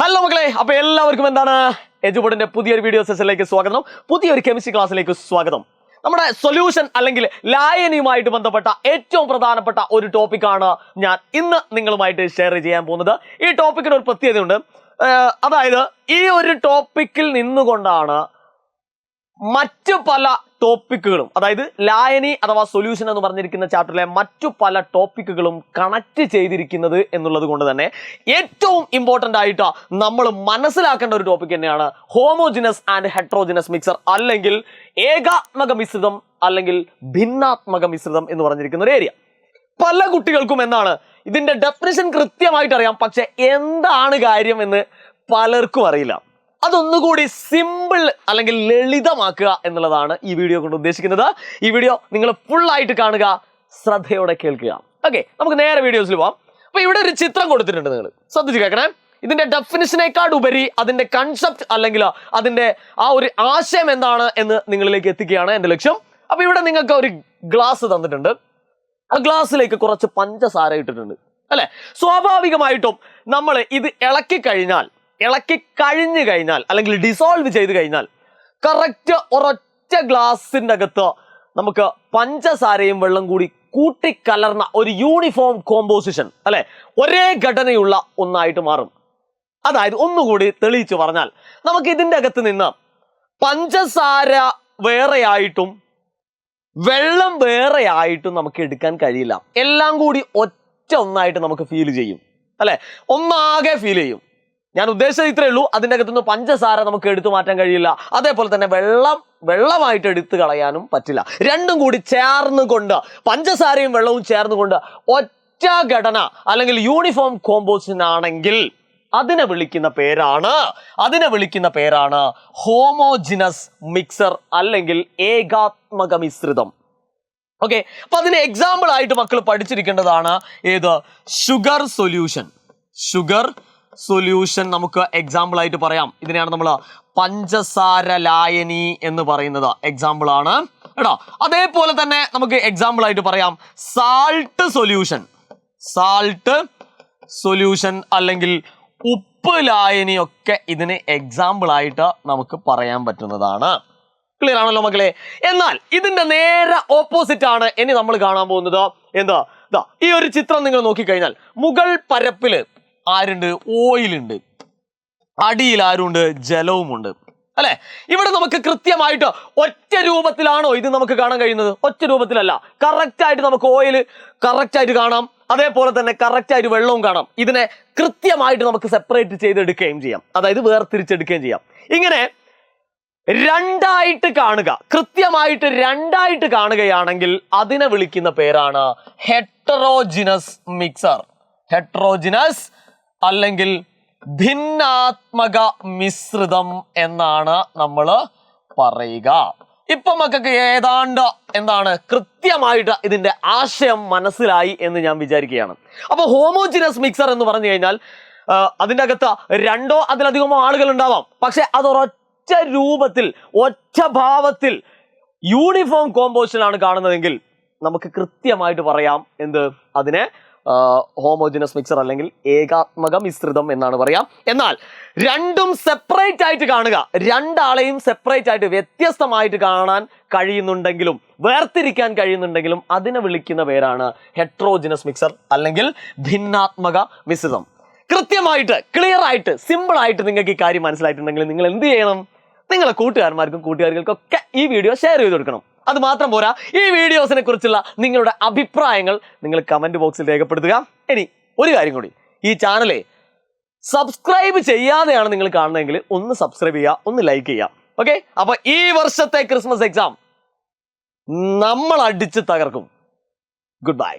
Hello മക്കളെ, അപ്പൊ എല്ലാവർക്കും എന്താണ് എജുബോർഡിന്റെ പുതിയൊരു വീഡിയോ സെഷനിലേക്ക് സ്വാഗതം. പുതിയൊരു കെമിസ്ട്രി ക്ലാസ്സിലേക്ക് സ്വാഗതം. നമ്മുടെ സൊല്യൂഷൻ അല്ലെങ്കിൽ ലായനിയുമായിട്ട് ബന്ധപ്പെട്ട ഏറ്റവും പ്രധാനപ്പെട്ട ഒരു ടോപ്പിക്കാണ് ഞാൻ ഇന്ന് നിങ്ങളുമായിട്ട് ഷെയർ ചെയ്യാൻ പോകുന്നത്. ഈ ടോപ്പിക്കിന് ഒരു പ്രത്യേകതയുണ്ട്. അതായത് ഈ ഒരു ടോപ്പിക്കിൽ നിന്നുകൊണ്ടാണ് മറ്റു പല ടോപ്പിക്കുകളും, അതായത് ലായനി അഥവാ സൊല്യൂഷൻ എന്ന് പറഞ്ഞിരിക്കുന്ന ചാപ്റ്ററിലെ മറ്റു പല ടോപ്പിക്കുകളും കണക്ട് ചെയ്തിരിക്കുന്നത് എന്നുള്ളത് കൊണ്ട് തന്നെ ഏറ്റവും ഇമ്പോർട്ടൻ്റ് ആയിട്ട് നമ്മൾ മനസ്സിലാക്കേണ്ട ഒരു ടോപ്പിക് തന്നെയാണ് ഹോമോജിനസ് ആൻഡ് ഹെട്രോജിനസ് മിക്സർ, അല്ലെങ്കിൽ ഏകാത്മക മിശ്രിതം അല്ലെങ്കിൽ ഭിന്നാത്മക മിശ്രിതം എന്ന് പറഞ്ഞിരിക്കുന്ന ഒരു ഏരിയ. പല കുട്ടികൾക്കും എന്താണ് ഇതിന്റെ ഡെഫിനിഷൻ കൃത്യമായിട്ട് അറിയാം, പക്ഷെ എന്താണ് കാര്യം എന്ന് പലർക്കും അറിയില്ല. അതൊന്നുകൂടി സിമ്പിൾ അല്ലെങ്കിൽ ലളിതമാക്കുക എന്നുള്ളതാണ് ഈ വീഡിയോ കൊണ്ട് ഉദ്ദേശിക്കുന്നത്. ഈ വീഡിയോ നിങ്ങൾ ഫുൾ ആയിട്ട് കാണുക, ശ്രദ്ധയോടെ കേൾക്കുക. ഓക്കെ, നമുക്ക് നേരെ വീഡിയോസിൽ പോവാം. അപ്പൊ ഇവിടെ ഒരു ചിത്രം കൊടുത്തിട്ടുണ്ട്, നിങ്ങൾ ശ്രദ്ധിച്ച് കേൾക്കണേ. ഇതിന്റെ ഡെഫിനിഷനേക്കാൾ ഉപരി അതിന്റെ കൺസെപ്റ്റ് അല്ലെങ്കിൽ അതിന്റെ ആ ഒരു ആശയം എന്താണ് എന്ന് നിങ്ങളിലേക്ക് എത്തിക്കുകയാണ് എന്റെ ലക്ഷ്യം. അപ്പൊ ഇവിടെ നിങ്ങൾക്ക് ഒരു ഗ്ലാസ് തന്നിട്ടുണ്ട്. ആ ഗ്ലാസ്സിലേക്ക് കുറച്ച് പഞ്ചസാര ഇട്ടിട്ടുണ്ട് അല്ലെ. സ്വാഭാവികമായിട്ടും നമ്മൾ ഇത് ഇളക്കി കഴിഞ്ഞു കഴിഞ്ഞാൽ അല്ലെങ്കിൽ ഡിസോൾവ് ചെയ്ത് കഴിഞ്ഞാൽ കറക്റ്റ് ഒരൊറ്റ ഗ്ലാസിന്റെ അകത്ത് നമുക്ക് പഞ്ചസാരയും വെള്ളം കൂടി കൂട്ടിക്കലർന്ന ഒരു യൂണിഫോം കോമ്പോസിഷൻ അല്ലെ, ഒരേ ഘടനയുള്ള ഒന്നായിട്ട് മാറും. അതായത് ഒന്നുകൂടി തെളിയിച്ചു പറഞ്ഞാൽ, നമുക്ക് ഇതിന്റെ അകത്ത് നിന്ന് പഞ്ചസാര വേറെയായിട്ടും വെള്ളം വേറെയായിട്ടും നമുക്ക് എടുക്കാൻ കഴിയില്ല. എല്ലാം കൂടി ഒറ്റ ഒന്നായിട്ട് നമുക്ക് ഫീൽ ചെയ്യും അല്ലെ, ഒന്നാകെ ഫീൽ ചെയ്യും. ഞാൻ ഉദ്ദേശിച്ചത് ഇത്രയേ ഉള്ളൂ. അതിൻ്റെ അകത്തുനിന്ന് പഞ്ചസാര നമുക്ക് എടുത്തു മാറ്റാൻ കഴിയില്ല, അതേപോലെ തന്നെ വെള്ളമായിട്ട് എടുത്തു കളയാനും പറ്റില്ല. രണ്ടും കൂടി ചേർന്നുകൊണ്ട്, പഞ്ചസാരയും വെള്ളവും ചേർന്നുകൊണ്ട് ഒറ്റ ഘടന അല്ലെങ്കിൽ യൂണിഫോം കോമ്പോസിഷൻ ആണെങ്കിൽ അതിനെ വിളിക്കുന്ന പേരാണ് ഹോമോജിനസ് മിക്സർ അല്ലെങ്കിൽ ഏകാത്മക മിശ്രിതം. ഓക്കെ, അപ്പൊ അതിന് എക്സാമ്പിൾ ആയിട്ട് മക്കൾ പഠിച്ചിരിക്കേണ്ടതാണ് ഏത്? ഷുഗർ സൊല്യൂഷൻ നമുക്ക് എക്സാമ്പിൾ ആയിട്ട് പറയാം. ഇതിനെയാണ് നമ്മൾ പഞ്ചസാര ലായനി എന്ന് പറയുന്നത്. എക്സാമ്പിൾ ആണ് കേട്ടോ. അതേപോലെ തന്നെ നമുക്ക് എക്സാമ്പിൾ ആയിട്ട് പറയാം സാൾട്ട് സൊല്യൂഷൻ അല്ലെങ്കിൽ ഉപ്പ് ലായനി ഒക്കെ ഇതിന് എക്സാമ്പിൾ ആയിട്ട് നമുക്ക് പറയാൻ പറ്റുന്നതാണ്. ക്ലിയർ ആണല്ലോ മക്കളെ? എന്നാൽ ഇതിന്റെ നേരെ ഓപ്പോസിറ്റ് ആണ് ഇനി നമ്മൾ കാണാൻ പോകുന്നത്. എന്താ? ഈ ഒരു ചിത്രം നിങ്ങൾ നോക്കിക്കഴിഞ്ഞാൽ മുകൾ പരപ്പില് ആരുണ്ട്? ഓയിലുണ്ട്. അടിയിൽ ആരുണ്ട്? ജലവുമുണ്ട് അല്ലെ. ഇവിടെ നമുക്ക് കൃത്യമായിട്ട് ഒറ്റ രൂപത്തിലാണോ ഇത് നമുക്ക് കാണാൻ കഴിയുന്നത്? ഒറ്റ രൂപത്തിലല്ല. കറക്റ്റ് ആയിട്ട് നമുക്ക് ഓയിൽ കറക്റ്റ് ആയിട്ട് കാണാം, അതേപോലെ തന്നെ കറക്റ്റ് ആയിട്ട് വെള്ളവും കാണാം. ഇതിനെ കൃത്യമായിട്ട് നമുക്ക് സെപ്പറേറ്റ് ചെയ്തെടുക്കുകയും ചെയ്യാം, അതായത് വേർതിരിച്ചെടുക്കുകയും ചെയ്യാം. ഇങ്ങനെ രണ്ടായിട്ട് കാണുക, കൃത്യമായിട്ട് രണ്ടായിട്ട് കാണുകയാണെങ്കിൽ അതിനെ വിളിക്കുന്ന പേരാണ് ഹെറ്ററോജിനസ് മിക്സർ. ഹെറ്ററോജിനസ് അല്ലെങ്കിൽ ഭിന്നാത്മക മിശ്രിതം എന്നാണ് നമ്മൾ പറയുക. ഇപ്പൊ മക്കൾക്ക് ഏതാണ്ട് എന്താണ് കൃത്യമായിട്ട് ഇതിന്റെ ആശയം മനസ്സിലായി എന്ന് ഞാൻ വിചാരിക്കുകയാണ്. അപ്പൊ ഹോമോജിനസ് മിക്സർ എന്ന് പറഞ്ഞു കഴിഞ്ഞാൽ അതിൻ്റെ അകത്ത് രണ്ടോ അതിലധികമോ ആളുകൾ ഉണ്ടാവാം, പക്ഷെ അത് ഒരൊറ്റ രൂപത്തിൽ ഒറ്റ ഭാവത്തിൽ യൂണിഫോം കോമ്പോസിഷൻ ആണ് കാണുന്നതെങ്കിൽ നമുക്ക് കൃത്യമായിട്ട് പറയാം എന്ത്? അതിനെ ഹോമോജിനസ് മിക്സർ അല്ലെങ്കിൽ ഏകാത്മക മിശ്രിതം എന്നാണ് പറയാം. എന്നാൽ രണ്ടും സെപ്പറേറ്റ് ആയിട്ട് കാണുക, രണ്ടാളെയും സെപ്പറേറ്റ് ആയിട്ട് വ്യത്യസ്തമായിട്ട് കാണാൻ കഴിയുന്നുണ്ടെങ്കിലും വേർതിരിക്കാൻ കഴിയുന്നുണ്ടെങ്കിലും അതിനെ വിളിക്കുന്ന പേരാണ് ഹെട്രോജിനസ് മിക്സർ അല്ലെങ്കിൽ ഭിന്നാത്മക മിശ്രിതം. കൃത്യമായിട്ട് ക്ലിയർ ആയിട്ട് സിമ്പിൾ ആയിട്ട് നിങ്ങൾക്ക് ഈ കാര്യം മനസ്സിലായിട്ടുണ്ടെങ്കിൽ നിങ്ങൾ എന്ത് ചെയ്യണം? നിങ്ങളെ കൂട്ടുകാർക്കൊക്കെ ഈ വീഡിയോ ഷെയർ ചെയ്ത് കൊടുക്കണം. അത് മാത്രം പോരാ, ഈ വീഡിയോസിനെ കുറിച്ചുള്ള നിങ്ങളുടെ അഭിപ്രായങ്ങൾ നിങ്ങൾ കമന്റ് ബോക്സിൽ രേഖപ്പെടുത്തുക. ഇനി ഒരു കാര്യം കൂടി, ഈ ചാനലെ സബ്സ്ക്രൈബ് ചെയ്യാതെയാണ് നിങ്ങൾ കാണുന്നതെങ്കിൽ ഒന്ന് സബ്സ്ക്രൈബ് ചെയ്യുക, ഒന്ന് ലൈക്ക് ചെയ്യുക. ഓക്കെ, അപ്പൊ ഈ വർഷത്തെ ക്രിസ്മസ് എക്സാം നമ്മൾ അടിച്ച് തകർക്കും. Good bye.